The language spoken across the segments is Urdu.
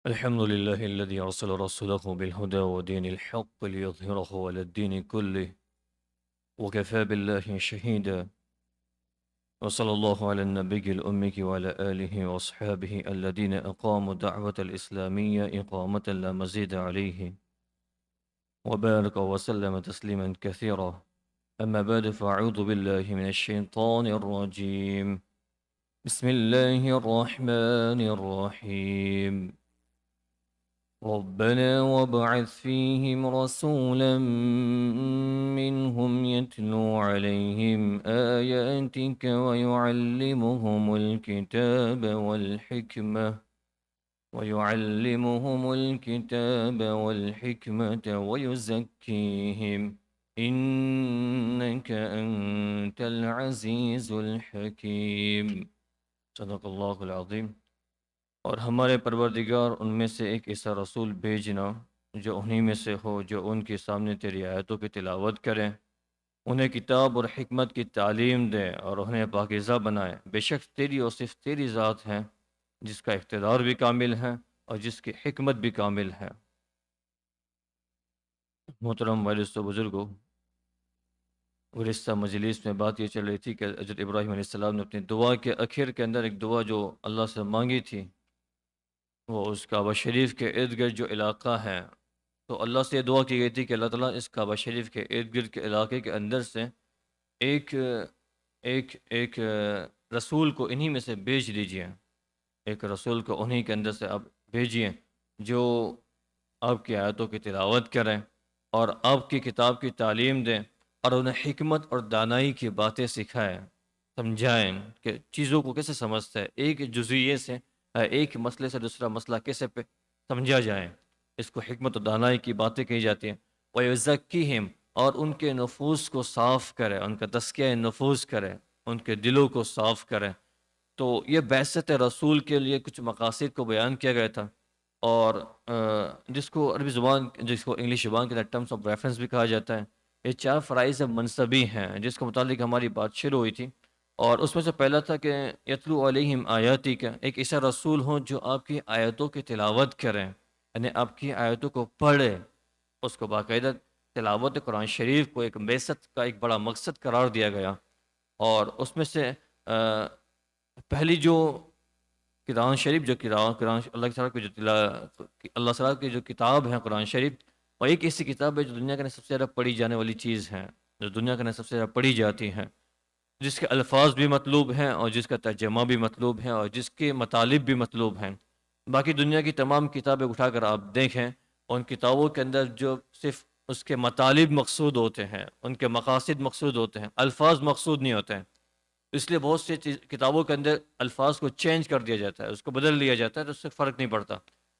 الحمد لله الذي أرسل رسوله بالهدى ودين الحق ليظهره على الدين كله وكفى بالله شهيدا. وصلى الله على النبي الأمي وعلى آله وأصحابه الذين أقاموا دعوة الإسلامية إقامة لا مزيد عليه وبارك وسلم تسليما كثيرا. أما بعد فأعوذ بالله من الشيطان الرجيم. بسم الله الرحمن الرحيم. ربنا وابعث فيهم رسولا منهم يتلو عليهم آياتك ويعلمهم الكتاب والحكمة ويزكيهم إنك أنت العزيز الحكيم. صدق الله العظيم. اور ہمارے پروردگار ان میں سے ایک ایسا رسول بھیجنا جو انہی میں سے ہو، جو ان کے سامنے تیری آیتوں کی تلاوت کریں، انہیں کتاب اور حکمت کی تعلیم دے اور انہیں پاکیزہ بنائے۔ بے شک تیری اور صرف تیری ذات ہے جس کا اقتدار بھی کامل ہے اور جس کی حکمت بھی کامل ہے۔ محترم والد و بزرگوں، گزشتہ مجلس میں بات یہ چل رہی تھی کہ حضرت ابراہیم علیہ السلام نے اپنی دعا کے آخر کے اندر ایک دعا جو اللہ سے مانگی تھی، وہ اس کعبہ شریف کے ارد گرد جو علاقہ ہے، تو اللہ سے یہ دعا کی گئی تھی کہ اللہ تعالیٰ اس کعبہ شریف کے ارد گرد کے علاقے کے اندر سے ایک ایک ایک رسول کو انہی میں سے بھیج دیجئے، ایک رسول کو انہی کے اندر سے آپ بھیجئے جو آپ کی آیتوں کی تلاوت کریں اور آپ کی کتاب کی تعلیم دیں اور انہیں حکمت اور دانائی کی باتیں سکھائیں، سمجھائیں کہ چیزوں کو کیسے سمجھتا ہے، ایک جزئیے سے ایک مسئلے سے دوسرا مسئلہ کیسے سمجھا جائے، اس کو حکمت و دانائی کی باتیں کہی جاتی ہیں۔ وَيُزَكِّهِمْ، اور ان کے نفوس کو صاف کرے، ان کا تزکیہ نفوس کرے، ان کے دلوں کو صاف کرے۔ تو یہ بعثت رسول کے لیے کچھ مقاصد کو بیان کیا گیا تھا، اور جس کو عربی زبان، جس کو انگلش زبان کے ٹرمز آف ریفرنس بھی کہا جاتا ہے، یہ 4 فرائض منصبی ہیں جس کے متعلق ہماری بات شروع ہوئی تھی، اور اس میں سے پہلا تھا کہ یتلو علیہم آیاتی کا، ایک ایسا رسول ہو جو آپ کی آیتوں کی تلاوت کریں، یعنی آپ کی آیتوں کو پڑھے، اس کو باقاعدہ تلاوت قرآن شریف کو ایک بعثت کا ایک بڑا مقصد قرار دیا گیا۔ اور اس میں سے پہلی جو قرآن شریف، جو قرآن اللہ تعالیٰ کی جو اللہ تعالیٰ کی جو کتاب ہے قرآن شریف، وہ ایک ایسی کتاب ہے جو دنیا کے اندر سب سے زیادہ پڑھی جانے والی چیز ہے، جو دنیا کے اندر سب سے زیادہ پڑھی جاتی ہے، جس کے الفاظ بھی مطلوب ہیں اور جس کا ترجمہ بھی مطلوب ہے اور جس کے مطالب بھی مطلوب ہیں۔ باقی دنیا کی تمام کتابیں اٹھا کر آپ دیکھیں، ان کتابوں کے اندر جو صرف اس کے مطالب مقصود ہوتے ہیں، ان کے مقاصد مقصود ہوتے ہیں، الفاظ مقصود نہیں ہوتے ہیں۔ اس لیے بہت سی کتابوں کے اندر الفاظ کو چینج کر دیا جاتا ہے، اس کو بدل دیا جاتا ہے، تو اس سے فرق نہیں پڑتا۔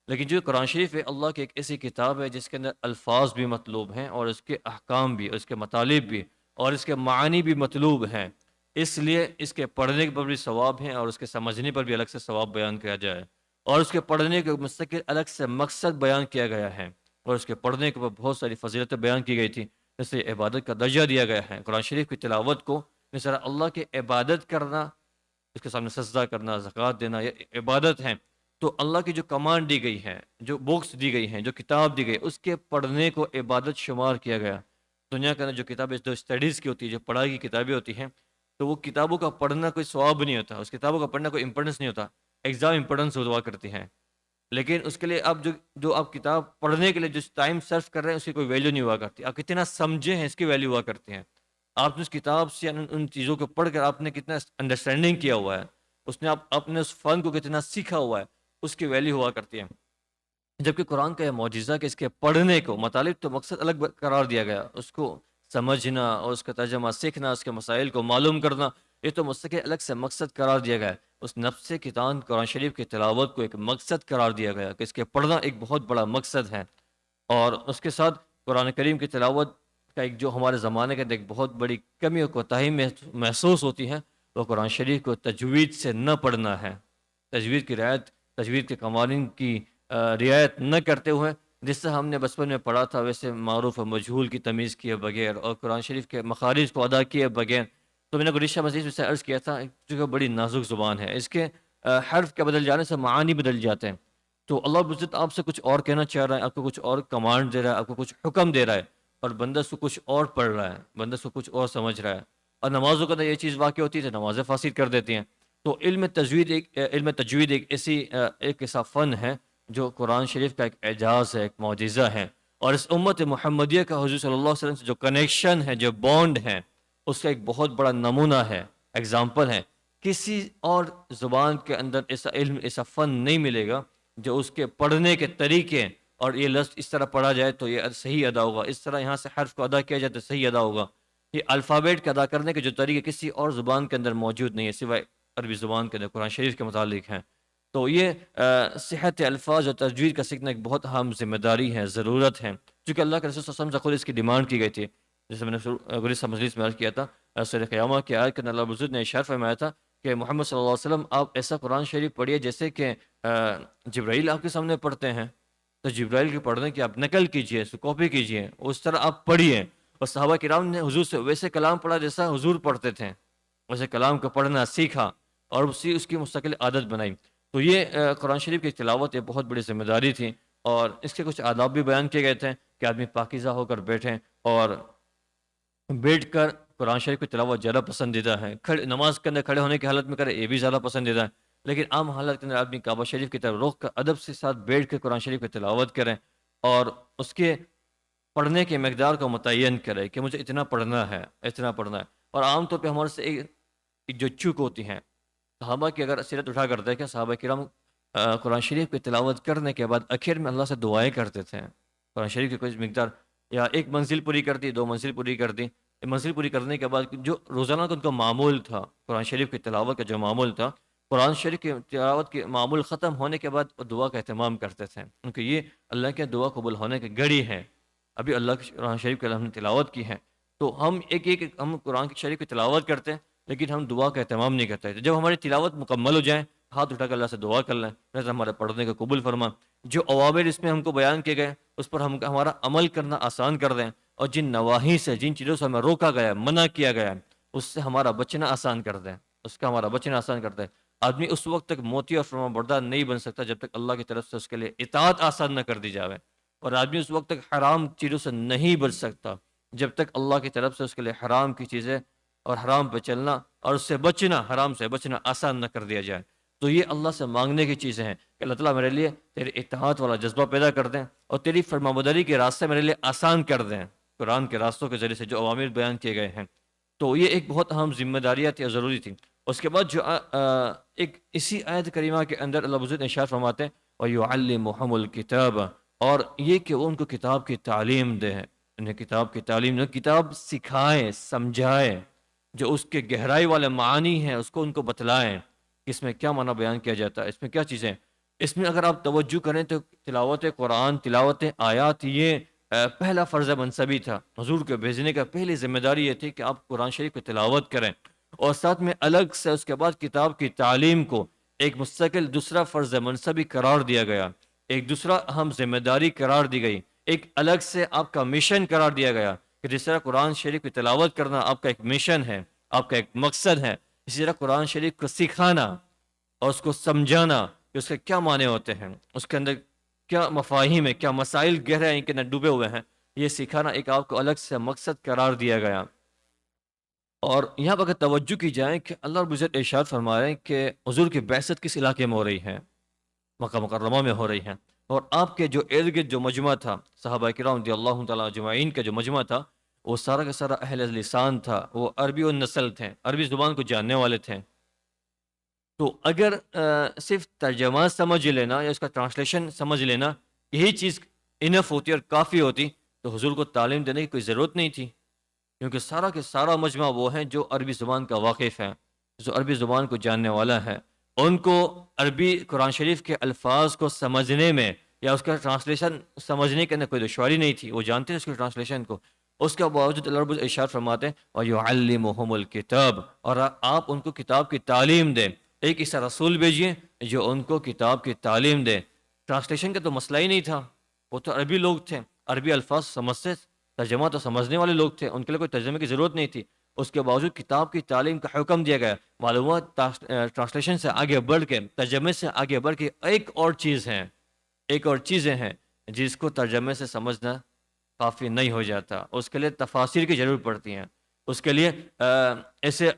لیکن جو قرآن شریف ہے، اللہ کی ایک ایسی کتاب ہے جس کے اندر الفاظ بھی مطلوب ہیں اور اس کے احکام بھی، اس کے مطالب بھی اور اس کے معانی بھی مطلوب ہیں۔ اس لیے اس کے پڑھنے پر بھی ثواب ہیں اور اس کے سمجھنے پر بھی الگ سے ثواب بیان کیا جائے، اور اس کے پڑھنے کے مستقل الگ سے مقصد بیان کیا گیا ہے، اور اس کے پڑھنے کے اوپر بہت ساری فضیلتیں بیان کی گئی تھی، جیسے عبادت کا درجہ دیا گیا ہے۔ قرآن شریف کی تلاوت کو مثلا اللہ کی عبادت کرنا، اس کے سامنے سجدہ کرنا، زکوٰۃ دینا، یہ عبادت ہے۔ تو اللہ کی جو کمانڈ دی گئی ہے، جو بکس دی گئی ہیں، جو کتاب دی گئی، اس کے پڑھنے کو عبادت شمار کیا گیا۔ دنیا کے اندر جو کتابیں، جو اسٹڈیز کی ہوتی ہے، جو پڑھائی کی کتابیں ہوتی ہیں، تو وہ کتابوں کا پڑھنا کوئی ثواب نہیں ہوتا، اس کتابوں کا پڑھنا کوئی امپورٹنس نہیں ہوتا، ایگزام امپورٹنس ہوا کرتی ہیں۔ لیکن اس کے لیے آپ جو آپ کتاب پڑھنے کے لیے جس ٹائم سرف کر رہے ہیں، اس کی کوئی ویلیو نہیں ہوا کرتی، آپ کتنا سمجھے ہیں اس کی ویلیو ہوا کرتی ہے۔ آپ نے اس کتاب سے ان چیزوں کو پڑھ کر آپ نے کتنا انڈرسٹینڈنگ کیا ہوا ہے، اس نے آپ نے اس فن کو کتنا سیکھا ہوا ہے، اس کی ویلیو ہوا کرتی ہے۔ جبکہ قرآن کا یہ معجزہ کہ اس کے پڑھنے کو مطالب تو مقصد الگ قرار دیا گیا، اس کو سمجھنا اور اس کا ترجمہ سیکھنا، اس کے مسائل کو معلوم کرنا، یہ تو مستقل الگ سے مقصد قرار دیا گیا ہے۔ اس نفس کتاب قرآن شریف کی تلاوت کو ایک مقصد قرار دیا گیا کہ اس کے پڑھنا ایک بہت بڑا مقصد ہے۔ اور اس کے ساتھ قرآن کریم کی تلاوت کا ایک جو ہمارے زمانے کے اندر ایک بہت بڑی کمی اور کوتاہی محسوس ہوتی ہے، وہ قرآن شریف کو تجوید سے نہ پڑھنا ہے، تجوید کے قوانین کی رعایت نہ کرتے ہوئے، جس سے ہم نے بچپن میں پڑھا تھا ویسے معروف و مجہول کی تمیز کیے بغیر اور قرآن شریف کے مخارج کو ادا کیے بغیر۔ تو میں نے گزشتہ مجلس میں سے عرض کیا تھا، چونکہ بڑی نازک زبان ہے، اس کے حرف کے بدل جانے سے معانی بدل جاتے ہیں۔ تو اللہ رب العزت آپ سے کچھ اور کہنا چاہ رہا ہے، آپ کو کچھ اور کمانڈ دے رہا ہے، آپ کو کچھ حکم دے رہا ہے، اور بندہ اس کو کچھ اور پڑھ رہا ہے، بندہ اس کو کچھ اور سمجھ رہا ہے، اور نمازوں کا یہ چیز واقع ہوتی ہے تو نمازیں فاسد کر دیتی ہیں۔ تو علم تجوید ایک ایسا فن ہے جو قرآن شریف کا ایک اعجاز ہے، ایک معجزہ ہے، اور اس امت محمدیہ کا حضور صلی اللہ علیہ وسلم سے جو کنیکشن ہے، جو بانڈ ہے، اس کا ایک بہت بڑا نمونہ ہے، ایگزامپل ہے۔ کسی اور زبان کے اندر ایسا علم، ایسا فن نہیں ملے گا جو اس کے پڑھنے کے طریقے، اور یہ لفظ اس طرح پڑھا جائے تو یہ صحیح ادا ہوگا، اس طرح یہاں سے حرف کو ادا کیا جائے تو صحیح ادا ہوگا، یہ الفابیٹ کے ادا کرنے کے جو طریقے کسی اور زبان کے اندر موجود نہیں ہے سوائے عربی زبان کے اندر قرآن شریف کے متعلق ہیں۔ تو یہ صحت الفاظ اور تجوید کا سیکھنا ایک بہت اہم ذمہ داری ہے، ضرورت ہے، چونکہ اللہ کے رسول صلی اللہ علیہ وسلم سے خود اس کی ڈیمانڈ کی گئی تھی، جیسے میں نے گزشتہ مجلس میں عرض کیا تھا، سورہ قیامہ کی آیت کے اندر اللہ رب العزت نے ارشاد فرمایا تھا کہ محمد صلی اللہ علیہ وسلم آپ ایسا قرآن شریف پڑھیے جیسے کہ جبرائیل آپ کے سامنے پڑھتے ہیں، تو جبرائیل کے پڑھنے کی آپ نقل کیجئے، اس کو کاپی کیجئے، اس طرح آپ پڑھیے۔ اور صحابہ کرام نے حضور سے ویسے کلام پڑھا جیسا حضور پڑھتے تھے، ویسے کلام کو پڑھنا سیکھا، اور اس کی مستقل عادت بنائی۔ تو یہ قرآن شریف کی تلاوت ایک بہت بڑی ذمہ داری تھی، اور اس کے کچھ آداب بھی بیان کیے گئے تھے کہ آدمی پاکیزہ ہو کر بیٹھیں، اور بیٹھ کر قرآن شریف کی تلاوت زیادہ پسندیدہ ہے، نماز کے اندر کھڑے ہونے کی حالت میں کرے یہ بھی زیادہ پسندیدہ ہے، لیکن عام حالت کے اندر آدمی کعبہ شریف کی طرف رخ کر ادب سے ساتھ بیٹھ کے قرآن شریف کی تلاوت کریں، اور اس کے پڑھنے کے مقدار کو متعین کرے کہ مجھے اتنا پڑھنا ہے، اتنا پڑھنا ہے۔ اور عام طور پہ ہمارے سے ایک جو چوک ہوتی ہیں، صحابہ کی اگر سیرت اٹھا کر دیکھیں، صحابہ کرام قرآن شریف کی تلاوت کرنے کے بعد آخر میں اللہ سے دعائیں کرتے تھے، قرآن شریف کی کوئی مقدار یا ایک منزل پوری کر دی، 2 منزل پوری کر دی، منزل پوری کرنے کے بعد جو روزانہ کا ان کا معمول تھا، قرآن شریف کی تلاوت کا جو معمول تھا، قرآن شریف کی تلاوت کے معمول ختم ہونے کے بعد دعا کا اہتمام کرتے تھے، کیونکہ یہ اللہ کے دعا قبول ہونے کی گڑی ہے۔ ابھی اللہ کے قرآن شریف کی ہم نے تلاوت کی ہے، تو ہم قرآن کی شریف کی تلاوت کرتے ہیں، لیکن ہم دعا کا اہتمام نہیں کرتے۔ جب ہماری تلاوت مکمل ہو جائے، ہاتھ اٹھا کر اللہ سے دعا کر لیں، اللہ ہمارے پڑھنے کا قبول فرما، جو اوامر اس میں ہم کو بیان کیے گئے اس پر ہمارا عمل کرنا آسان کر دیں، اور جن نواحی سے، جن چیزوں سے ہمیں روکا گیا، منع کیا گیا، اس سے ہمارا بچنا آسان کر دیں، اس کا ہمارا بچنا آسان کر دیں۔ آدمی اس وقت تک موتی اور فرما بردار نہیں بن سکتا جب تک اللہ کی طرف سے اس کے لیے اطاعت آسان نہ کر دی جاوے، اور آدمی اس وقت تک حرام چیزوں سے نہیں بچ سکتا جب تک اللہ کی طرف سے اس کے لیے حرام کی چیزیں اور حرام پہ چلنا اور اس سے بچنا، حرام سے بچنا آسان نہ کر دیا جائے۔ تو یہ اللہ سے مانگنے کی چیزیں ہیں کہ اللہ تعالیٰ میرے لیے تیری اطاعت والا جذبہ پیدا کر دیں، اور تیری فرمانبرداری کے راستے میرے لیے آسان کر دیں، قرآن کے راستوں کے ذریعے سے جو اوامر بیان کیے گئے ہیں۔ تو یہ ایک بہت اہم ذمہ داریاں تھی اور ضروری تھی۔ اس کے بعد جو ایک اسی آیت کریمہ کے اندر اللہ بزرگ ارشاد فرماتے ہیں وَيُعَلِّمُهُمُ الْكِتَابَ، اور یہ کہ وہ ان کو کتاب کی تعلیم دے، انہیں کتاب کی تعلیم دے، کتاب سکھائے، سمجھائے، جو اس کے گہرائی والے معانی ہیں اس کو ان کو بتلائیں کہ اس میں کیا معنی بیان کیا جاتا ہے، اس میں کیا چیزیں۔ اس میں اگر آپ توجہ کریں تو تلاوت قرآن، تلاوت آیات، یہ پہلا فرض منصبی تھا، حضور کے بھیجنے کا پہلی ذمہ داری یہ تھی کہ آپ قرآن شریف کی تلاوت کریں، اور ساتھ میں الگ سے اس کے بعد کتاب کی تعلیم کو ایک مستقل دوسرا فرض منصبی قرار دیا گیا، ایک دوسرا اہم ذمہ داری قرار دی گئی، ایک الگ سے آپ کا مشن قرار دیا گیا کہ جس طرح قرآن شریف کی تلاوت کرنا آپ کا ایک مشن ہے، آپ کا ایک مقصد ہے، اسی طرح قرآن شریف کو سکھانا اور اس کو سمجھانا کہ اس کے کیا معنی ہوتے ہیں، اس کے اندر کیا مفاہیم ہے، کیا مسائل گہرے ہیں کہ نہ ڈوبے ہوئے ہیں، یہ سکھانا ایک آپ کو الگ سے مقصد قرار دیا گیا۔ اور یہاں پر اگر توجہ کی جائے کہ اللہ رب العزت ارشاد فرما رہے ہیں کہ حضور کی بعثت کس علاقے میں ہو رہی ہے، مکہ مکرمہ میں ہو رہی ہے، اور آپ کے جو ارد گرد جو مجمع تھا، صحابہ کرام رضی اللہ تعالیٰ اجمعین کا جو مجمع تھا، وہ سارا کا سارا اہل لسان تھا، وہ عربی النسل تھے، عربی زبان کو جاننے والے تھے۔ تو اگر صرف ترجمہ سمجھ لینا یا اس کا ٹرانسلیشن سمجھ لینا یہی چیز انف ہوتی اور کافی ہوتی تو حضور کو تعلیم دینے کی کوئی ضرورت نہیں تھی، کیونکہ سارا کے سارا مجمع وہ ہیں جو عربی زبان کا واقف ہے، جو عربی زبان کو جاننے والا ہے، ان کو عربی قرآن شریف کے الفاظ کو سمجھنے میں یا اس کا ٹرانسلیشن سمجھنے کے اندر کوئی دشواری نہیں تھی، وہ جانتے ہیں اس کے ٹرانسلیشن کو۔ اس کے باوجود اللہ رب العزت ارشاد فرماتے ہیں وَيُعَلِّمُهُمُ الْكِتَابَ، اور آپ ان کو کتاب کی تعلیم دیں، ایک ایسا رسول بھیجیے جو ان کو کتاب کی تعلیم دے۔ ٹرانسلیشن کا تو مسئلہ ہی نہیں تھا، وہ تو عربی لوگ تھے، عربی الفاظ سمجھتے، ترجمہ تو سمجھنے والے لوگ تھے، ان کے لیے کوئی ترجمے کی ضرورت نہیں تھی۔ اس کے باوجود کتاب کی تعلیم کا حکم دیا گیا۔ معلومات ٹرانسلیشن سے آگے بڑھ کے، ترجمے سے آگے بڑھ کے ایک اور چیز ہے ایک اور چیزیں ہیں جس کو ترجمے سے سمجھنا کافی نہیں ہو جاتا، اس کے لیے تفاسیر کی ضرورت پڑتی ہیں، اس کے لیے ایسے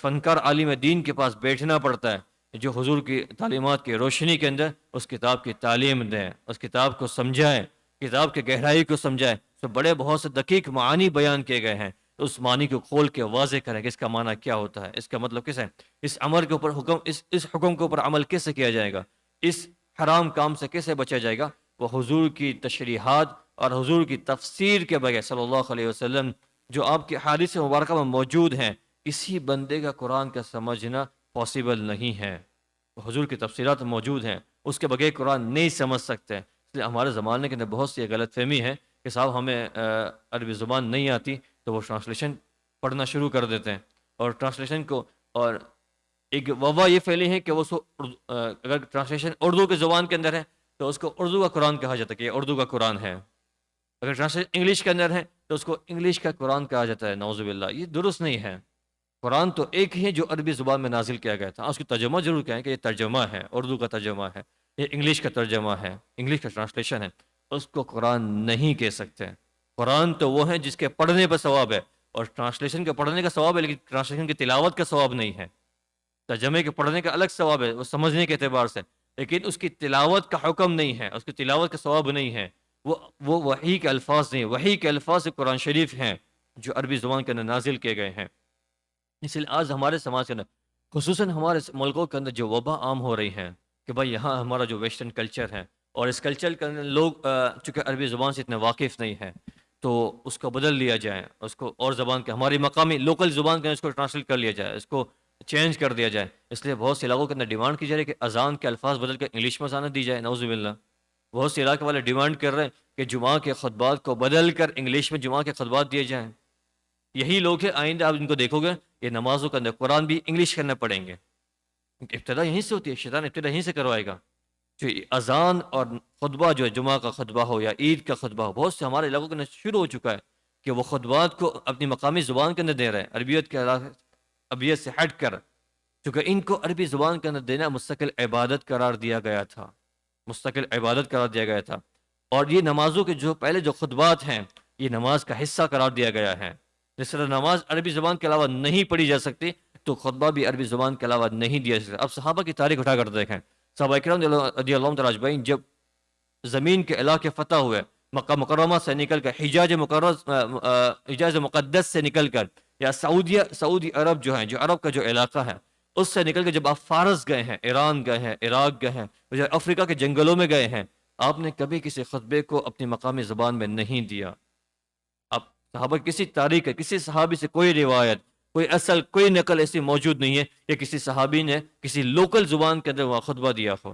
فنکار عالم دین کے پاس بیٹھنا پڑتا ہے جو حضور کی تعلیمات کی روشنی کے اندر اس کتاب کی تعلیم دیں، اس کتاب کو سمجھائیں، کتاب کے گہرائی کو سمجھائیں۔ تو بڑے بہت سے دقیق معانی بیان کیے گئے ہیں، اس معنی کو کھول کے واضح کریں کہ اس کا معنی کیا ہوتا ہے، اس کا مطلب کس ہے، اس امر کے اوپر حکم، اس حکم کے اوپر عمل کیسے کیا جائے گا، اس حرام کام سے کیسے بچا جائے گا۔ وہ حضور کی تشریحات اور حضور کی تفسیر کے بغیر صلی اللہ علیہ وسلم جو آپ کے حدیث مبارکہ میں موجود ہیں، کسی بندے کا قرآن کا سمجھنا پاسبل نہیں ہے۔ حضور کی تفسیرات موجود ہیں، اس کے بغیر قرآن نہیں سمجھ سکتے۔ اس لیے ہمارے زمانے کے اندر بہت سی غلط فہمی ہے کہ صاحب ہمیں عربی زبان نہیں آتی تو وہ ٹرانسلیشن پڑھنا شروع کر دیتے ہیں، اور ٹرانسلیشن کو، اور ایک وبا یہ پھیلی ہے کہ وہ اگر ٹرانسلیشن اردو کی زبان کے اندر ہے تو اس کو اردو کا قرآن کہا جاتا ہے کہ یہ اردو کا قرآن ہے، اگر ٹرانسلیشن انگلش کے اندر ہے تو اس کو انگلش کا قرآن کہا جاتا ہے۔ نعوذ باللہ، یہ درست نہیں ہے۔ قرآن تو ایک ہی ہے جو عربی زبان میں نازل کیا گیا تھا، اس کی ترجمہ ضرور کہیں کہ یہ ترجمہ ہے، اردو کا ترجمہ ہے، یہ انگلش کا ترجمہ ہے، انگلش کا ٹرانسلیشن ہے، اس کو قرآن نہیں کہہ سکتے۔ قرآن تو وہ ہے جس کے پڑھنے پر ثواب ہے، اور ٹرانسلیشن کے پڑھنے کا ثواب ہے، لیکن ٹرانسلیشن کی تلاوت کا ثواب نہیں ہے۔ ترجمے کے پڑھنے کا الگ ثواب ہے وہ سمجھنے کے اعتبار سے، لیکن اس کی تلاوت کا حکم نہیں ہے، اس کی تلاوت کا ثواب نہیں ہے۔ وہ وحی کے الفاظ نہیں، وحی کے الفاظ قرآن شریف ہیں جو عربی زبان کے اندر نازل کیے گئے ہیں۔ اس لیے آج ہمارے سماج کے اندر، خصوصاً ہمارے ملکوں کے اندر جو وبا عام ہو رہی ہے کہ بھائی یہاں ہمارا جو ویسٹرن کلچر ہے، اور اس کلچر کے اندر لوگ چونکہ عربی زبان سے اتنے واقف نہیں ہیں تو اس کو بدل لیا جائے، اس کو اور زبان کے ہماری مقامی لوکل زبان کے اندر اس کو ٹرانسلیٹ کر لیا جائے، اس کو چینج کر دیا جائے۔ اس لیے بہت سے علاقوں کے اندر ڈیمانڈ کی جا رہی ہے کہ اذان کے الفاظ بدل کر انگلش میں اذانت دی جائے، نعوذ باللہ۔ بہت سے علاقے والے ڈیمانڈ کر رہے ہیں کہ جمعہ کے خطبات کو بدل کر انگلش میں جمعہ کے خطبات دیے جائیں۔ یہی لوگ ہیں، آئندہ آپ ان کو دیکھو گے یہ نمازوں کے اندر قرآن بھی انگلش کرنا پڑیں گے، ابتدا یہیں سے ہوتی ہے، شیطان ابتدا یہیں سے کروائے گا۔ جو اذان اور خطبہ جو ہے، جمعہ کا خطبہ ہو یا عید کا خطبہ ہو، بہت سے ہمارے علاقوں کے اندر شروع ہو چکا ہے کہ وہ خطبات کو اپنی مقامی زبان کے اندر دے رہے ہیں، عربیت کے عربیت سے ہٹ کر، کیونکہ ان کو عربی زبان کے اندر دینا مستقل عبادت قرار دیا گیا تھا، مستقل عبادت قرار دیا گیا تھا، اور یہ نمازوں کے جو پہلے جو خطبات ہیں یہ نماز کا حصہ قرار دیا گیا ہے۔ جس طرح نماز عربی زبان کے علاوہ نہیں پڑھی جا سکتی تو خطبہ بھی عربی زبان کے علاوہ نہیں دیا جا سکتا۔ اب صحابہ کی تاریخ اٹھا کر دیکھیں، صحابہ کرام رضی اللہ تعالیٰ اجمعین جب زمین کے علاقے فتح ہوئے، مکہ مکرمہ سے نکل کر حجاز مقدس سے نکل کر، یا سعودی عرب جو ہیں، جو عرب کا جو علاقہ ہے اس سے نکل کے جب آپ فارس گئے ہیں، ایران گئے ہیں، عراق گئے ہیں، افریقہ کے جنگلوں میں گئے ہیں، آپ نے کبھی کسی خطبے کو اپنی مقامی زبان میں نہیں دیا۔ اب صحابہ کسی تاریخ ہے، کسی صحابی سے کوئی روایت، کوئی اصل، کوئی نقل ایسی موجود نہیں ہے کہ کسی صحابی نے کسی لوکل زبان کے اندر وہاں خطبہ دیا ہو،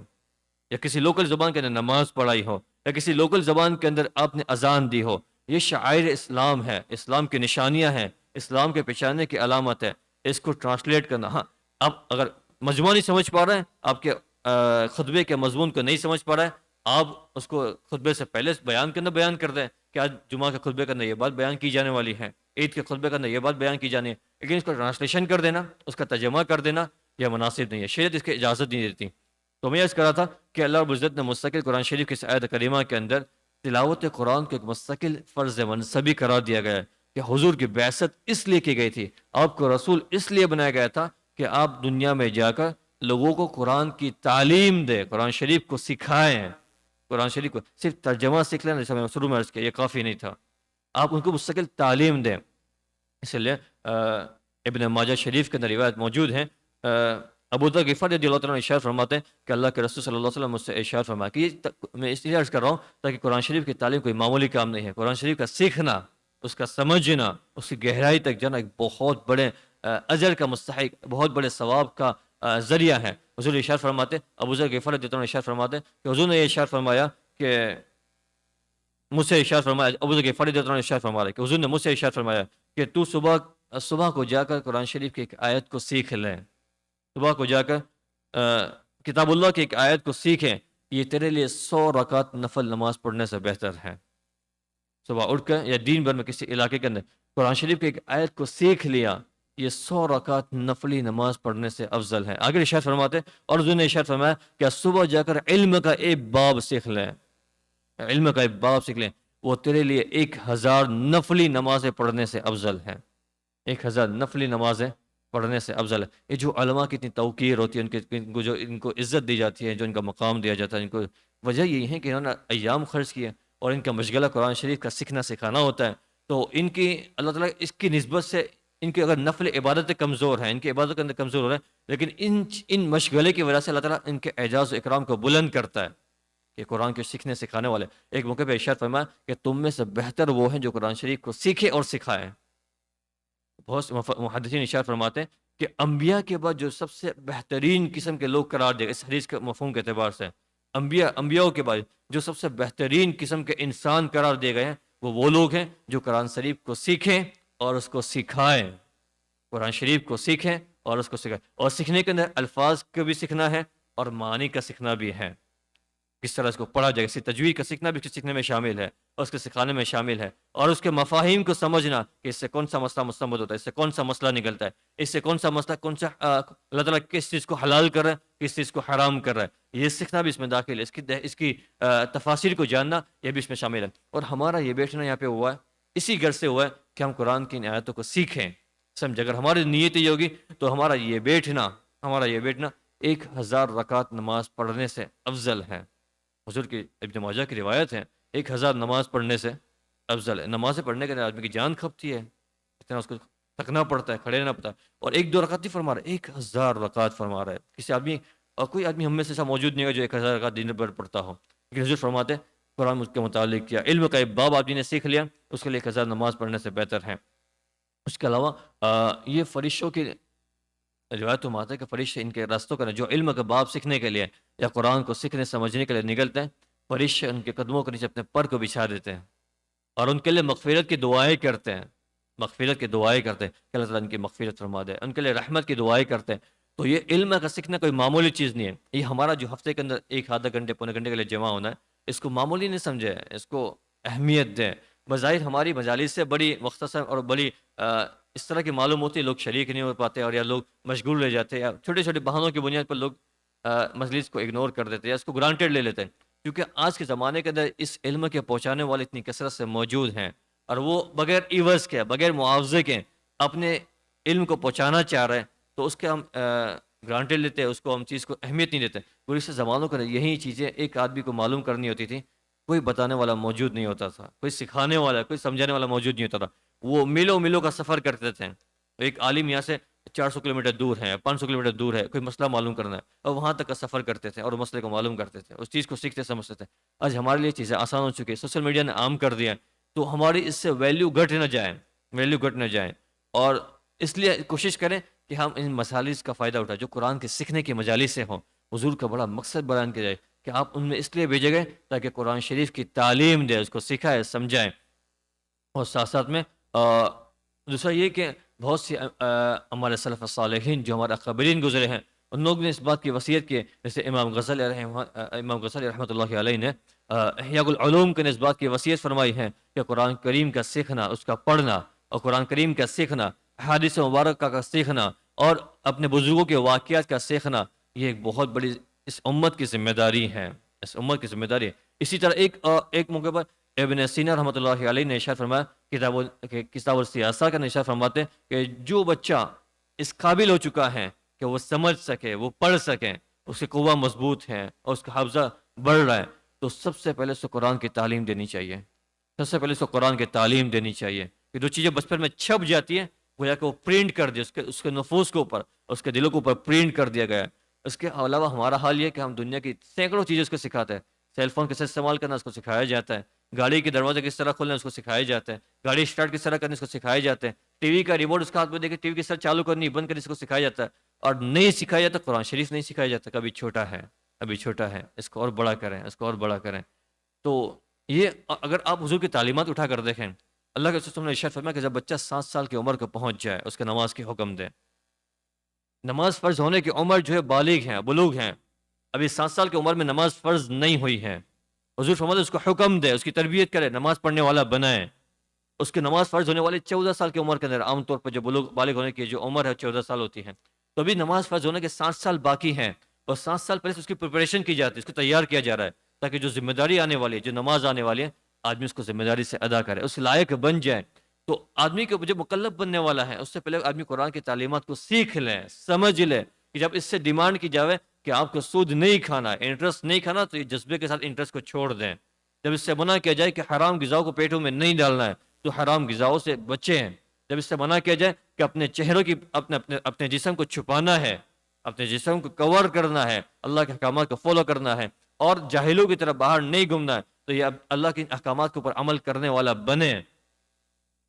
یا کسی لوکل زبان کے اندر نماز پڑھائی ہو، یا کسی لوکل زبان کے اندر آپ نے اذان دی ہو۔ یہ شعائر اسلام ہے، اسلام کی نشانیاں ہیں، اسلام کے پہچاننے کی علامت ہے، اس کو ٹرانسلیٹ کرنا۔ ہاں، اب اگر مجموعہ نہیں سمجھ پا رہے ہیں، آپ کے خطبے کے مضمون کو نہیں سمجھ پا رہا ہے، آپ اس کو خطبے سے پہلے بیان کے اندر بیان کر دیں کہ آج جمعہ کے خطبے کے اندر یہ بات بیان کی جانے والی ہے، عید کے خطبے کے اندر یہ بات بیان کی جانی ہے، لیکن اس کو ٹرانسلیشن کر دینا، اس کا ترجمہ کر دینا، یہ مناسب نہیں ہے، شریعت اس کی اجازت نہیں دیتی۔ تو میں یہ کہا تھا کہ اللہ رب العزت نے مستقل قرآن شریف کی اس آیت کریمہ کے اندر تلاوت قرآن کو ایک مستقل فرض منصبی قرار دیا گیا ہے کہ حضور کی بعثت اس لیے کی گئی تھی، آپ کو رسول اس لیے بنایا گیا تھا کہ آپ دنیا میں جا کر لوگوں کو قرآن کی تعلیم دے، قرآن شریف کو سکھائیں۔ قرآن شریف کو صرف ترجمہ سیکھ لینا، جیسے میں شروع میں عرض کیا، یہ کافی نہیں تھا، آپ ان کو مستقل تعلیم دیں۔ اس لیے ابن ماجہ شریف کے اندر روایت موجود ہیں، ابو ذر غفاری رضی اللہ تعالیٰ عنہ ارشاد فرماتے ہیں کہ اللہ کے رسول صلی اللہ علیہ وسلم مجھ سے ارشاد فرمایا کہ میں اس لیے عرض کر رہا ہوں تاکہ قرآن شریف کی تعلیم کوئی معمولی کام نہیں ہے، قرآن شریف کا سیکھنا، اس کا سمجھنا، اس کی گہرائی تک جانا ایک بہت بڑے اجر کا مستحق، بہت بڑے ثواب کا ذریعہ ہے۔ حضور ارشاد فرماتے، ابو ذر غفاری رضی اللہ عنہ ارشاد فرماتے کہ حضور نے یہ ارشاد فرمایا کہ مجھ سے ارشاد فرمایا، ابو ذر غفاری رضی اللہ عنہ ارشاد فرمایا کہ حضور نے مجھ سے ارشاد فرمایا کہ تو صبح کو جا کر قرآن شریف کی ایک آیت کو سیکھ لیں، صبح کو جا کر کتاب اللہ کی ایک آیت کو سیکھیں، یہ تیرے لیے 100 رکعت نفل نماز پڑھنے سے بہتر ہے۔ صبح اٹھ کر یا دین بھر میں کسی علاقے کے اندر قرآن شریف کی ایک آیت کو سیکھ لیا، یہ 100 رکعت نفلی نماز پڑھنے سے افضل ہے. آگے ارشاد فرماتے ہیں، اور حضور نے ارشاد فرمایا کہ صبح جا کر علم کا ایک باب سیکھ لیں، علم کا ایک باب سیکھ لیں، وہ تیرے لیے 1000 نفلی نمازیں پڑھنے سے افضل ہے. 1000 نفلی نمازیں پڑھنے سے افضل ہے. یہ جو علماء کی اتنی توقیر ہوتی ہے، ان کو جو ان کو عزت دی جاتی ہے، جو ان کا مقام دیا جاتا ہے، ان کو وجہ یہی ہے کہ انہوں نے ایام خرچ کیے اور ان کا مشغلہ قرآن شریف کا سیکھنا سکھانا ہوتا ہے. تو ان کی اللہ تعالیٰ اس کی نسبت سے ان کی اگر نفل عبادتیں کمزور ہیں، ان کی عبادت کے اندر کمزور ہو رہے ہیں، لیکن ان مشغلے کی وجہ سے اللہ تعالیٰ ان کے اعجاز و اکرام کو بلند کرتا ہے کہ قرآن کے سیکھنے سکھانے والے. ایک موقع پہ ارشاد فرمایا کہ تم میں سے بہتر وہ ہیں جو قرآن شریف کو سیکھے اور سکھائے. بہت سے محدثین ارشاد فرماتے ہیں کہ انبیاء کے بعد جو سب سے بہترین قسم کے لوگ قرار دے گئے اس حدیث کے مفہوم کے اعتبار سے، انبیاء کے بعد جو سب سے بہترین قسم کے انسان قرار دے گئے ہیں، وہ لوگ ہیں جو قرآن شریف کو سیکھیں اور اس کو سکھائیں. قرآن شریف کو سیکھیں اور اس کو سکھائیں، اور سیکھنے کے اندر الفاظ کو بھی سیکھنا ہے اور معانی کا سیکھنا بھی ہے، کس طرح اس کو پڑھا جائے. اسی تجوید کا سیکھنا بھی اس کے سیکھنے میں شامل ہے اور اس کے سکھانے میں شامل ہے، اور اس کے مفاہیم کو سمجھنا کہ اس سے کون سا مسئلہ مستنبط ہوتا ہے، اس سے کون سا مسئلہ نکلتا ہے، اس سے کون سا مسئلہ اللہ تعالیٰ کس چیز کو حلال کر رہا ہے، کس چیز کو حرام کر رہا ہے، یہ سیکھنا بھی اس میں داخل ہے. اس کی تفاصیر کو جاننا یہ بھی اس میں شامل ہے. اور ہمارا یہ بیٹھنا یہاں پہ ہوا ہے اسی غرض سے ہوا ہے کہ ہم قرآن کی ان آیتوں کو سیکھیں، سمجھ. اگر ہماری نیت یہ ہوگی تو ہمارا یہ بیٹھنا 1000 رکعت نماز پڑھنے سے افضل ہے. حضور کی ابن ماجہ کی روایت ہے 1000 نماز پڑھنے سے افضل ہے. نمازیں پڑھنے کے لیے آدمی کی جان کھپتی ہے، اتنا اس کو تھکنا پڑتا ہے، کھڑے رہنا پڑتا ہے. اور 1-2 رکعت نہیں فرما رہا ہے، 1000 رکعت فرما رہا ہے. کسی آدمی اور کوئی آدمی ہم میں سے ایسا موجود نہیں ہے جو 1000 رکعت دن بھر پڑھتا ہو، لیکن حضور فرماتے ہیں قرآن اس کے متعلق کیا علم کا ایک باب آدمی نے سیکھ لیا، اس کے لیے 1000 نماز پڑھنے سے بہتر ہے. اس کے علاوہ یہ فرشتوں کی روایت میں آتا ہے کہ فرشتے ان کے راستوں کا جو علم کا باب سیکھنے کے لیے یا قرآن کو سیکھنے سمجھنے کے لیے نکلتے ہیں، فرشتے ان کے قدموں کے نیچے اپنے پر کو بچھا دیتے ہیں اور ان کے لیے مغفرت کی دعائیں کرتے ہیں، مغفرت کی دعائیں کرتے ہیں کہ اللہ تعالیٰ ان کی مغفرت فرما دے، ان کے لیے رحمت کی دعائیں کرتے ہیں. تو یہ علم کا سیکھنا کوئی معمولی چیز نہیں ہے. یہ ہمارا جو ہفتے کے اندر 1 آدھا گھنٹے پونے گھنٹے کے لیے جمع ہونا ہے، اس کو معمولی نہیں سمجھے، اس کو اہمیت دیں. بظاہر ہماری مجالس سے بڑی مختصر اور بڑی اس طرح کی معلوم ہوتی ہے، لوگ شریک نہیں ہو پاتے اور یا لوگ مشغول رہ جاتے ہیں، یا چھوٹے چھوٹے بہانوں کی بنیاد پر لوگ مجلس کو اگنور کر دیتے ہیں یا اس کو گرانٹیڈ لے لیتے ہیں. کیونکہ آج کے زمانے کے اندر اس علم کے پہنچانے والے اتنی کثرت سے موجود ہیں اور وہ بغیر ایورز کے، بغیر معاوضے کے اپنے علم کو پہنچانا چاہ رہے ہیں، تو اس کے ہم گرانٹیڈ لیتے ہیں، اس کو ہم چیز کو اہمیت نہیں دیتے. گزشتہ زمانوں کے یہی چیزیں ایک آدمی کو معلوم کرنی ہوتی تھی، کوئی بتانے والا موجود نہیں ہوتا تھا، کوئی سکھانے والا، کوئی سمجھانے والا موجود نہیں ہوتا تھا. وہ میلوں کا سفر کرتے تھے. ایک عالم یہاں سے 400 کلومیٹر دور ہے، 500 کلومیٹر دور ہے، کوئی مسئلہ معلوم کرنا ہے اور وہاں تک کا سفر کرتے تھے اور مسئلے کو معلوم کرتے تھے، اس چیز کو سیکھتے سمجھتے تھے. آج ہمارے لیے چیزیں آسان ہو چکی ہیں، سوشل میڈیا نے عام کر دیا ہے، تو ہماری اس سے ویلیو گھٹ نہ جائے. اور اس لیے کوشش کریں کہ ہم ان مجالس کا فائدہ اٹھائیں جو قرآن کے سیکھنے کی مجالس سے ہوں. حضور کا بڑا مقصد بیان کیا جائے کہ آپ ان میں اس لیے بھیجے گئے تاکہ قرآن شریف کی تعلیم دے، اس کو سکھائے سمجھائیں. اور ساتھ ساتھ میں دوسرا یہ کہ بہت سی ہمارے سلف الصالحین جو ہمارے اکابرین گزرے ہیں، ان لوگ نے اس بات کی وصیت کی، جیسے امام غزالی رحمۃ اللہ علیہ نے احیاء العلوم کے اس بات کی وصیت فرمائی ہے کہ قرآن کریم کا سیکھنا، اس کا پڑھنا اور قرآن کریم کا سیکھنا، حدیث مبارکہ کا سیکھنا اور اپنے بزرگوں کے واقعات کا سیکھنا، یہ ایک بہت بڑی اس امت کی ذمہ داری ہے، اس امت کی ذمہ داری ہے. اسی طرح ایک موقع پر ابن سینا رحمۃ اللہ علیہ نے ارشاد فرمایا، کتاب السیاسہ کا ارشاد فرماتے ہیں کہ جو بچہ اس قابل ہو چکا ہے کہ وہ سمجھ سکے، وہ پڑھ سکے، اس کی قوہ مضبوط ہے اور اس کا حافظہ بڑھ رہا ہے، تو سب سے پہلے اس کو قرآن کی تعلیم دینی چاہیے. سب سے پہلے اس کو قرآن کی تعلیم دینی چاہیے کہ جو چیزیں بچپن میں چھپ جاتی ہیں وہ یا کہ وہ پرنٹ کر دے، اس کے نفوس کے اوپر، اس کے دلوں کے اوپر پرنٹ کر دیا گیا ہے. اس کے علاوہ ہمارا حال یہ کہ ہم دنیا کی سینکڑوں چیزیں اس کو سکھاتے ہیں. سیل فون کیسے استعمال کرنا اس کو سکھایا جاتا ہے، گاڑی کے دروازے کس طرح کھولنا اس کو سکھایا جاتا ہے، گاڑی اسٹارٹ کس طرح کرنا اس کو سکھایا جاتا ہے، ٹی وی کا ریموٹ اس کا ہاتھ میں دے کے ٹی وی کس طرح چالو کرنی بند کرنی اس کو سکھایا جاتا ہے. اور نہیں سکھایا جاتا قرآن شریف نہیں سکھایا جاتا، کبھی چھوٹا ہے، ابھی چھوٹا ہے، اس کو اور بڑا کریں، اس کو اور بڑا کریں. تو یہ اگر آپ حضور کی تعلیمات اٹھا کر دیکھیں، اللہ کے رسول نے ارشاد فرمایا کہ جب بچہ 7 سال کی عمر کو پہنچ جائے اس کے نماز کے حکم دے. نماز فرض ہونے کی عمر جو ہے بالغ ہیں، بلوغ ہیں، ابھی 7 سال کی عمر میں نماز فرض نہیں ہوئی ہے. حضور فرماتے اس کو حکم دے، اس کی تربیت کرے، نماز پڑھنے والا بنائے. اس کی نماز فرض ہونے والی 14 سال کی عمر کے اندر، عام طور پر جو بالغ ہونے کی جو عمر ہے 14 سال ہوتی ہے، تو ابھی نماز فرض ہونے کے 7 سال باقی ہیں، اور 7 سال پہلے سے اس کی پریپریشن کی جاتی ہے، اس کو تیار کیا جا رہا ہے، تاکہ جو ذمہ داری آنے والی ہے، جو نماز آنے والی ہے، آدمی اس کو ذمہ داری سے ادا کرے، اس لائق بن جائے۔ تو آدمی کو جو مکلف بننے والا ہے، اس سے پہلے آدمی قرآن کی تعلیمات کو سیکھ لے، سمجھ لے، کہ جب اس سے ڈیمانڈ کی جاوے کہ آپ کو سود نہیں کھانا ہے، انٹرسٹ نہیں کھانا، تو یہ جذبے کے ساتھ انٹرسٹ کو چھوڑ دیں۔ جب اس سے منع کیا جائے کہ حرام غذاؤں کو پیٹوں میں نہیں ڈالنا ہے، تو حرام غذاؤں سے بچیں۔ جب اس سے منع کیا جائے کہ اپنے چہروں کی اپنے جسم کو چھپانا ہے، اپنے جسم کو کور کرنا ہے، اللہ کے احکامات کو فالو کرنا ہے، اور جاہلوں کی طرح باہر نہیں گھومنا ہے، تو یہ اب اللہ کے احکامات کے اوپر عمل کرنے والا بنے۔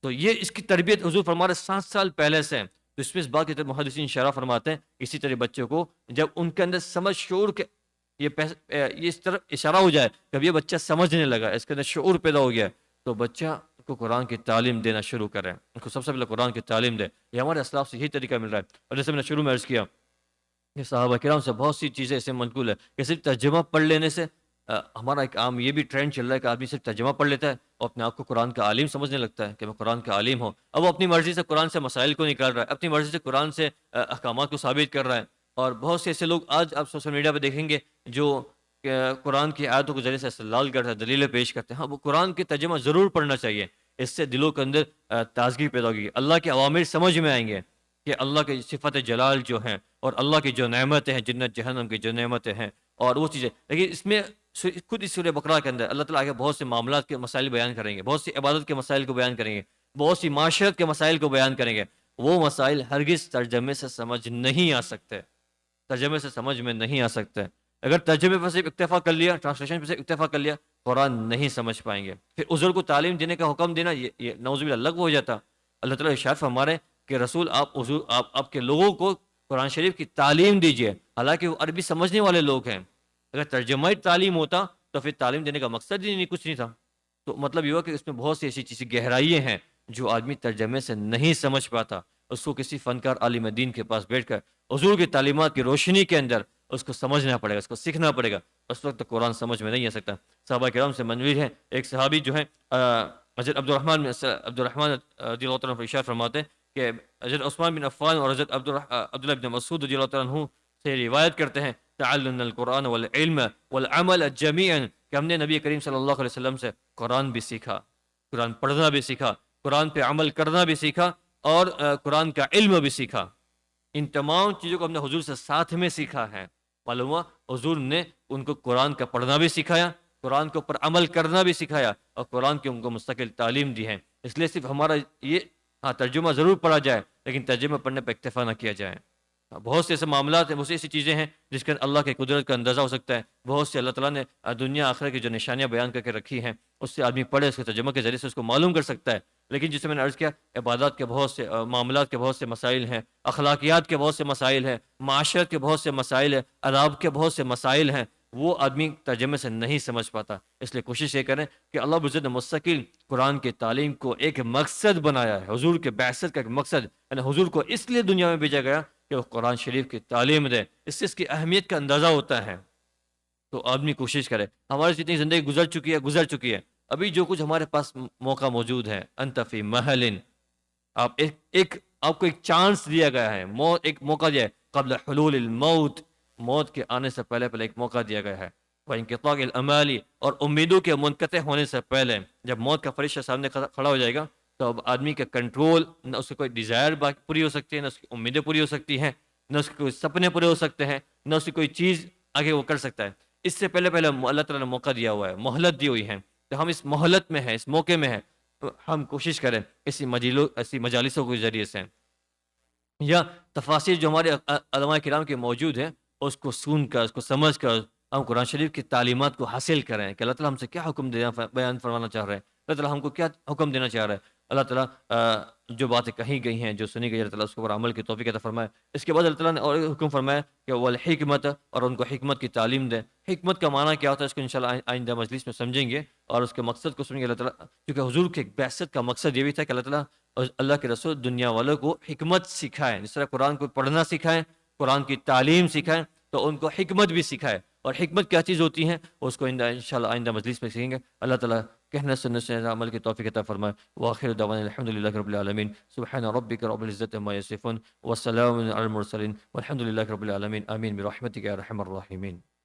تو یہ اس کی تربیت حضور فرما رہے 7 سال پہلے سے۔ تو اس میں اس بات کی طرف محدثین شرح فرماتے ہیں، اسی طرح بچوں کو جب ان کے اندر سمجھ شعور کے یہ اس طرف اشارہ ہو جائے کہ اب یہ بچہ سمجھنے لگا، اس کے اندر شعور پیدا ہو گیا، تو بچہ کو قرآن کی تعلیم دینا شروع کرے، ان کو سب سے پہلے قرآن کی تعلیم دے۔ یہ ہمارے اسلاف سے یہی طریقہ مل رہا ہے۔ اور جیسے میں نے شروع میں عرض کیا، یہ صحابہ کرام سے بہت سی چیزیں ایسے منقول ہے کہ صرف ترجمہ پڑھ لینے سے ہمارا ایک عام یہ بھی ٹرینڈ چل رہا ہے کہ آدمی صرف ترجمہ پڑھ لیتا ہے اور اپنے آپ کو قرآن کا عالم سمجھنے لگتا ہے کہ میں قرآن کا عالم ہوں۔ اب وہ اپنی مرضی سے قرآن سے مسائل کو نکال رہا ہے، اپنی مرضی سے قرآن سے احکامات کو ثابت کر رہا ہے۔ اور بہت سے ایسے لوگ آج آپ سوشل میڈیا پہ دیکھیں گے جو قرآن کی آیتوں کے ذریعے سے استدلال کرتے ہیں، دلیلیں پیش کرتے ہیں۔ ہاں، وہ قرآن کی ترجمہ ضرور پڑھنا چاہیے، اس سے دلوں کے اندر تازگی پیدا ہوگی، اللہ کے اوامر سمجھ میں آئیں گے کہ اللہ کی صفت جلال جو ہیں اور اللہ کی جو نعمتیں ہیں، جنت جہنم کی جو نعمتیں ہیں اور وہ چیزیں۔ لیکن اس میں خود اس سورہ بقرہ کے اندر اللہ تعالیٰ آگے بہت سے معاملات کے مسائل بیان کریں گے، بہت سی عبادت کے مسائل کو بیان کریں گے، بہت سی معاشرت کے مسائل کو بیان کریں گے۔ وہ مسائل ہرگز ترجمے سے سمجھ نہیں آ سکتے، ترجمے سے سمجھ میں نہیں آ سکتے۔ اگر ترجمے پر صرف اکتفا کر لیا، ٹرانسلیشن پر صرف اکتفا کر لیا، قرآن نہیں سمجھ پائیں گے۔ پھر عذر کو تعلیم دینے کا حکم دینا، یہ نعوذ باللہ لغو ہو جاتا۔ اللہ تعالیٰ ارشاد فرما رہے کہ رسول آپ کے لوگوں کو قرآن شریف کی تعلیم دیجیے، حالانکہ وہ عربی سمجھنے والے لوگ ہیں۔ اگر ترجمہ تعلیم ہوتا تو پھر تعلیم دینے کا مقصد ہی نہیں، کچھ نہیں تھا۔ تو مطلب یہ ہوا کہ اس میں بہت سی ایسی چیزیں گہرائییں ہیں جو آدمی ترجمے سے نہیں سمجھ پاتا، اس کو کسی فنکار عالم دین کے پاس بیٹھ کر حضور کی تعلیمات کی روشنی کے اندر اس کو سمجھنا پڑے گا، اس کو سیکھنا پڑے گا، اس وقت تک قرآن سمجھ میں نہیں آ سکتا۔ صحابہ کرام سے منویر ہے، ایک صحابی جو ہے حضرت عبد الرحمن رضی اللہ تعالیٰ عنہ ارشاد فرماتے ہیں کہ حضرت عثمان بن عفان اور حضرت عبداللہ بن مسعود رضی اللہ تعالیٰ عنہ سے روایت کرتے ہیں، تعلمنا القرآن والعلم والعمل جميعا، کہ ہم نے نبی کریم صلی اللہ علیہ وسلم سے قرآن بھی سیکھا، قرآن پڑھنا بھی سیکھا، قرآن پہ عمل کرنا بھی سیکھا، اور قرآن کا علم بھی سیکھا۔ ان تمام چیزوں کو ہم نے حضور سے ساتھ میں سیکھا ہے۔ معلوم ہوا حضور نے ان کو قرآن کا پڑھنا بھی سکھایا، قرآن کے اوپر عمل کرنا بھی سکھایا، اور قرآن کی ان کو مستقل تعلیم دی ہے۔ اس لیے صرف ہمارا یہ ترجمہ ضرور پڑھا جائے، لیکن ترجمہ پڑھنے پہ اکتفا نہ کیا جائے۔ بہت سے ایسے معاملات ہیں، بہت سی ایسی چیزیں ہیں جس کے اللہ کی قدرت کا اندازہ ہو سکتا ہے، بہت سے اللہ تعالیٰ نے دنیا آخرت کی جو نشانیاں بیان کر کے رکھی ہیں، اس سے آدمی پڑھے، اس کے ترجمہ کے ذریعے سے اس کو معلوم کر سکتا ہے۔ لیکن جسے میں نے عرض کیا، عبادات کے بہت سے معاملات کے بہت سے مسائل ہیں، اخلاقیات کے بہت سے مسائل ہیں، معاشرت کے بہت سے مسائل ہیں، آداب کے بہت سے مسائل ہیں، وہ آدمی ترجمے سے نہیں سمجھ پاتا۔ اس لیے کوشش یہ کریں کہ اللہ عز و جل نے مستقل قرآن کی تعلیم کو ایک مقصد بنایا ہے، حضور کے بعثت کا ایک مقصد، یعنی حضور کو اس لیے دنیا میں بھیجا گیا کہ وہ قرآن شریف کی تعلیم دے، اس سے اس کی اہمیت کا اندازہ ہوتا ہے۔ تو آدمی کوشش کرے، ہماری جتنی زندگی گزر چکی ہے، ابھی جو کچھ ہمارے پاس موقع موجود ہے، انت فی محل، آپ کو ایک چانس دیا گیا ہے، ایک موقع دیا ہے، قبل حلول الموت، موت کے آنے سے پہلے ایک موقع دیا گیا ہے، وانقطاع الامال، اور امیدوں کے منقطع ہونے سے پہلے، جب موت کا فرشتہ سامنے کھڑا ہو جائے گا تو اب آدمی کا کنٹرول، نہ اس کی کوئی ڈیزائر پوری ہو سکتی ہے، نہ اس کی امیدیں پوری ہو سکتی ہیں، نہ اس کے کوئی سپنے پورے ہو سکتے ہیں، نہ اس کی کوئی چیز آگے وہ کر سکتا ہے۔ اس سے پہلے اللہ تعالیٰ نے موقع دیا ہوا ہے، مہلت دی ہوئی ہے، تو ہم اس مہلت میں ہیں، اس موقع میں ہیں، تو ہم کوشش کریں ایسی مجالسوں کے ذریعے سے یا تفاسیر جو ہمارے علماء کرام کے موجود ہیں، اس کو سن کر، اس کو سمجھ کر ہم قرآن شریف کی تعلیمات کو حاصل کریں کہ اللہ تعالیٰ ہم سے کیا حکم بیان فرمانا چاہ رہے ہیں، اللہ تعالیٰ ہم کو کیا حکم دینا چاہ رہا ہے۔ اللہ تعالیٰ جو باتیں کہی گئی ہیں، جو سنی گئی، اللہ تعالیٰ اس کے اوپر عمل کی توفیق عطا فرمائے۔ اس کے بعد اللہ تعالیٰ نے اور حکم فرمایا کہ والحکمت، اور ان کو حکمت کی تعلیم دیں۔ حکمت کا معنی کیا ہوتا ہے، اس کو انشاءاللہ آئندہ مجلس میں سمجھیں گے، اور اس کے مقصد کو سمجھیں گے۔ اللہ تعالیٰ کیونکہ حضور کے بعثت کا مقصد یہ بھی تھا کہ اللہ تعالیٰ اور اللہ کے رسول دنیا والوں کو حکمت سکھائیں، جس طرح قرآن کو پڑھنا سکھائیں، قرآن کی تعلیم سکھائیں، تو ان کو حکمت بھی سکھائے۔ اور حکمت کیا چیز ہوتی ہے اس کو انشاءاللہ آئندہ مجلس میں سیکھیں گے۔ اللہ تعالیٰ کہنا سننے سے عمل کی توفیق عطا فرمائے. وآخر دعوانا الحمد لله رب العالمين. سبحان ربك رب العزة عما يصفون وسلام على المرسلين والحمد لله رب العالمين. آمين برحمتك يا أرحم الراحمين.